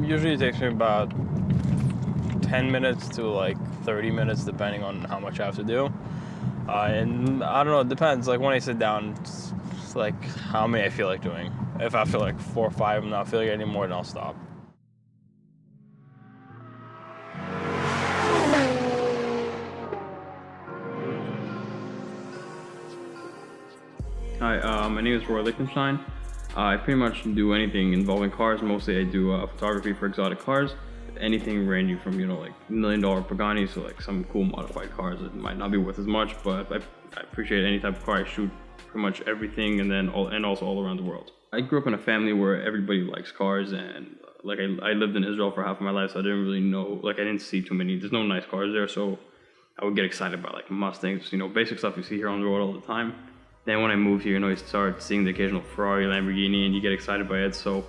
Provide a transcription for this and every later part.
Usually it takes me about 10 minutes to like 30 minutes, depending on how much I have to do. And I don't know, it depends. Like when I sit down, it's like how many I feel like doing. If after like 4 or 5 I'm not feeling it anymore, then I'll stop. Hi, my name is Roy Lichtenstein. I pretty much do anything involving cars. Mostly I do photography for exotic cars. Anything ranging from, you know, like $1 million Paganis to like some cool modified cars that might not be worth as much, but I appreciate any type of car. I shoot pretty much everything, and also all around the world. I grew up in a family where everybody likes cars, and like I lived in Israel for half of my life, so I didn't really know, like I didn't see too many, there's no nice cars there, so I would get excited by like Mustangs, you know, basic stuff you see here on the road all the time. Then when I moved here, you know, you start seeing the occasional Ferrari, Lamborghini, and you get excited by it. So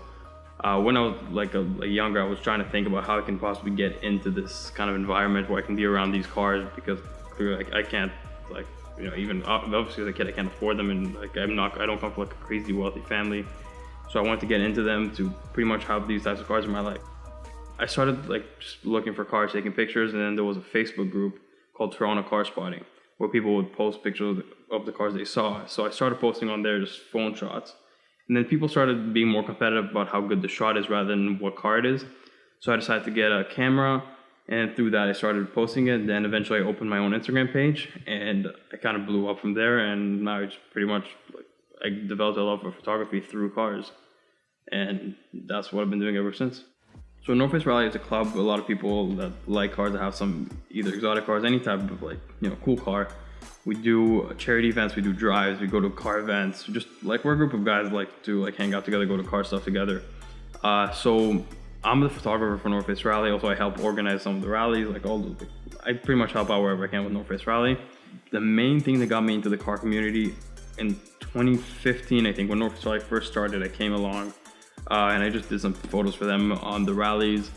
when I was like younger, I was trying to think about how I can possibly get into this kind of environment where I can be around these cars, because clearly I can't, like, you know, even obviously as a kid I can't afford them, and like I don't come from like a crazy wealthy family. So I wanted to get into them to pretty much have these types of cars in my life. I started like just looking for cars, taking pictures, and then there was a Facebook group called Toronto Car Spotting, where people would post pictures of the cars they saw. So I started posting on there just phone shots. And then people started being more competitive about how good the shot is rather than what car it is. So I decided to get a camera, and through that I started posting it. Then eventually I opened my own Instagram page, and I kind of blew up from there. And now it's pretty much like I developed a love for photography through cars. And that's what I've been doing ever since. So North Face Rally is a club. A lot of people that like cars, that have some either exotic cars, any type of like, you know, cool car. We do charity events, we do drives, we go to car events. Just like we're a group of guys that like to like hang out together, go to car stuff together. So I'm the photographer for North Face Rally. Also, I help organize some of the rallies. I pretty much help out wherever I can with North Face Rally. The main thing that got me into the car community in 2015, I think, when North Face Rally first started, I came along. And I just did some photos for them on the rallies.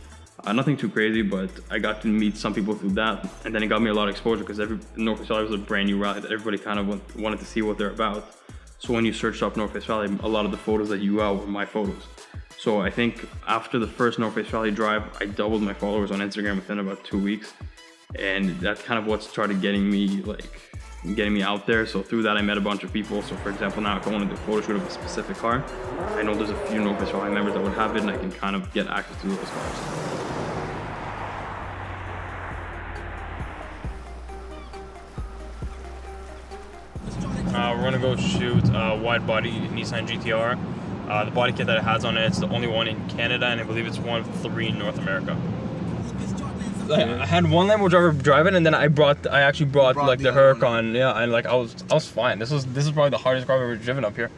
Nothing too crazy, but I got to meet some people through that. And then it got me a lot of exposure, because North Face Rally was a brand new rally that everybody kind of wanted to see what they're about. So when you searched up North Face Rally, a lot of the photos that you got were my photos. So I think after the first North Face Rally drive, I doubled my followers on Instagram within about 2 weeks. And that's kind of what started getting me out there. So through that I met a bunch of people. So for example, now if I want to do a photo shoot of a specific car, I know there's a few North Face Rally members that would have it, and I can kind of get access to those cars. We're gonna go shoot a wide body Nissan GTR. The body kit that it has on it, it's the only one in Canada, and I believe it's one of 3 in North America. I had one Lambo driver driving, and then I actually brought like the Huracan, yeah, and like I was fine. This is probably the hardest car I've ever driven up here.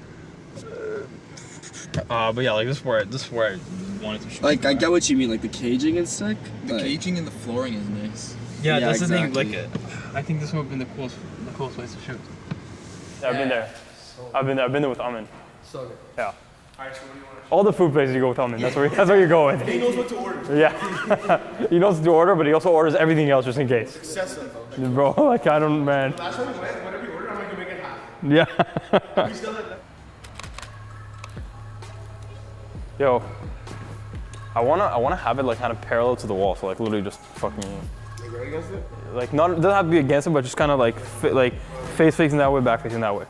But yeah, like this is where I wanted to shoot. Like I get what you mean, like the caging is sick. The caging and the flooring is nice. Yeah, that's exactly. the thing. Like, I think this would have been the coolest place to shoot. Yeah, I've been there. I've been there with Amin. So good. Yeah. Alright, so what do you want to All the food places you go with Amin. That's where you go with. He knows what to order. Yeah. He knows to order, but he also orders everything else just in case. Excessive. Bro, like I don't, man. Last time we went, whatever you ordered, I'm like, you make it half. Yeah. We still had that. Yo, I wanna have it like kind of parallel to the wall, so like literally just fucking. Like right against it? Like not, it doesn't have to be against it, but just kind of like face facing that way, back facing that way.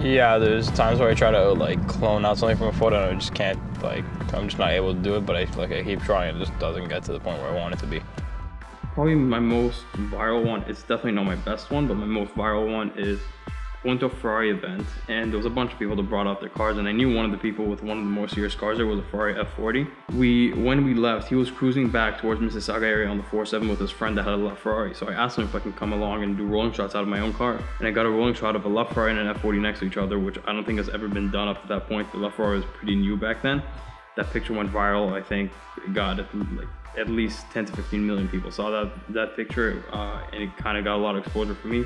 Yeah, there's times where I try to like clone out something from a photo and I just can't, like, I'm just not able to do it, but I keep trying, it just doesn't get to the point where I want it to be. Probably my most viral one, it's definitely not my best one, but my most viral one is I went to a Ferrari event, and there was a bunch of people that brought out their cars, and I knew one of the people with one of the more serious cars there was a Ferrari F40. When we left, he was cruising back towards Mississauga area on the 407 with his friend that had a LaFerrari. So I asked him if I can come along and do rolling shots out of my own car. And I got a rolling shot of a LaFerrari and an F40 next to each other, which I don't think has ever been done up to that point. The LaFerrari was pretty new back then. That picture went viral. I think it got like at least 10 to 15 million people saw that picture, and it kind of got a lot of exposure for me.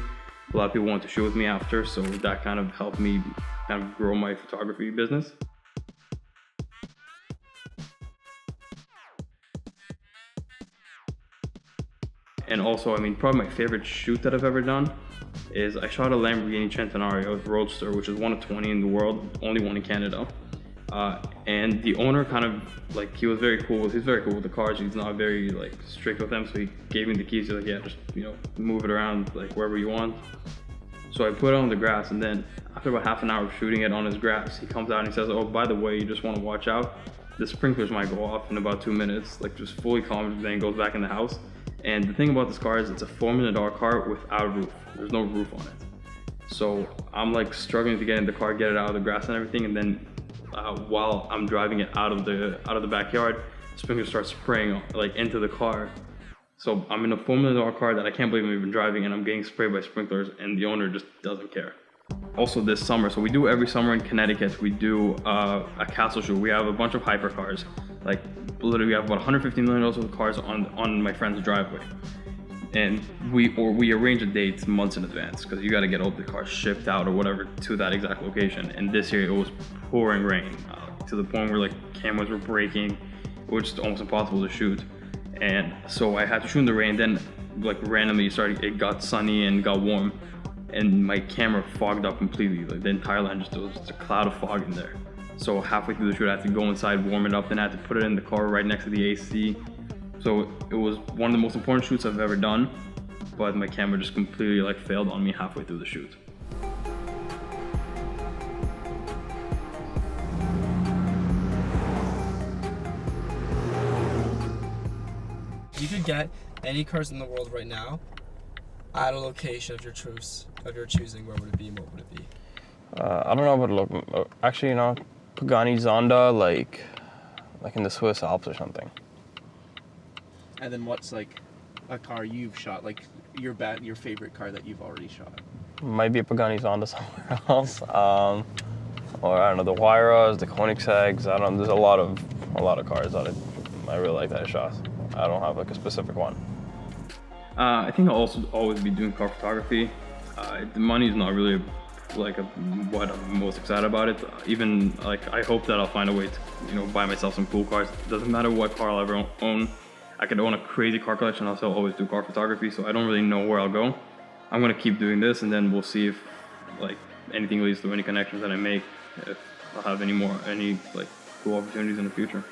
a lot of people want to shoot with me after, so that kind of helped me kind of grow my photography business. And also, I mean, probably my favorite shoot that I've ever done is I shot a Lamborghini Centenario Roadster, which is one of 20 in the world, only one in Canada. And the owner kind of, like, he was very cool. He's very cool with the cars. He's not very, like, strict with them. So he gave me the keys. He's like, yeah, just, you know, move it around, like, wherever you want. So I put it on the grass, and then after about half an hour of shooting it on his grass, he comes out and he says, oh, by the way, you just want to watch out. The sprinklers might go off in about 2 minutes, like, just fully calm, then goes back in the house. And the thing about this car is it's a $4 million car without a roof. There's no roof on it. So I'm like struggling to get in the car, get it out of the grass and everything. And then while I'm driving it out of the backyard, sprinklers start spraying like into the car. So I'm in a $4 million car that I can't believe I'm even driving, and I'm getting sprayed by sprinklers, and the owner just doesn't care. Also this summer, so we do every summer in Connecticut, we do a castle shoot. We have a bunch of hypercars. Like literally we have about $150 million worth of cars on my friend's driveway. And we arrange a date months in advance, because you got to get all the cars shipped out or whatever to that exact location. And this year it was pouring rain to the point where like cameras were breaking. It was just almost impossible to shoot. And so I had to shoot in the rain. Then like randomly it got sunny and got warm, and my camera fogged up completely. Like the entire line there was just a cloud of fog in there. So halfway through the shoot I had to go inside, warm it up, then I had to put it in the car right next to the AC. So it was one of the most important shoots I've ever done, but my camera just completely like failed on me halfway through the shoot. You could get any cars in the world right now at a location of your choosing. Where would it be and what would it be? I don't know about look. Actually, you know, Pagani Zonda, like in the Swiss Alps or something. And then what's like a car you've shot, like your favorite car that you've already shot? Might be a Pagani Zonda somewhere else. Or I don't know, the Huayras, the Koenigsegg's. I don't. There's a lot of cars that I really like that I shot. I don't have like a specific one. I think I'll also always be doing car photography. The money is not really what I'm most excited about it. Even like I hope that I'll find a way to, you know, buy myself some cool cars. It doesn't matter what car I'll ever own. I could own a crazy car collection. I'll still always do car photography. So I don't really know where I'll go. I'm gonna keep doing this, and then we'll see if like anything leads to any connections that I make. If I'll have any like cool opportunities in the future.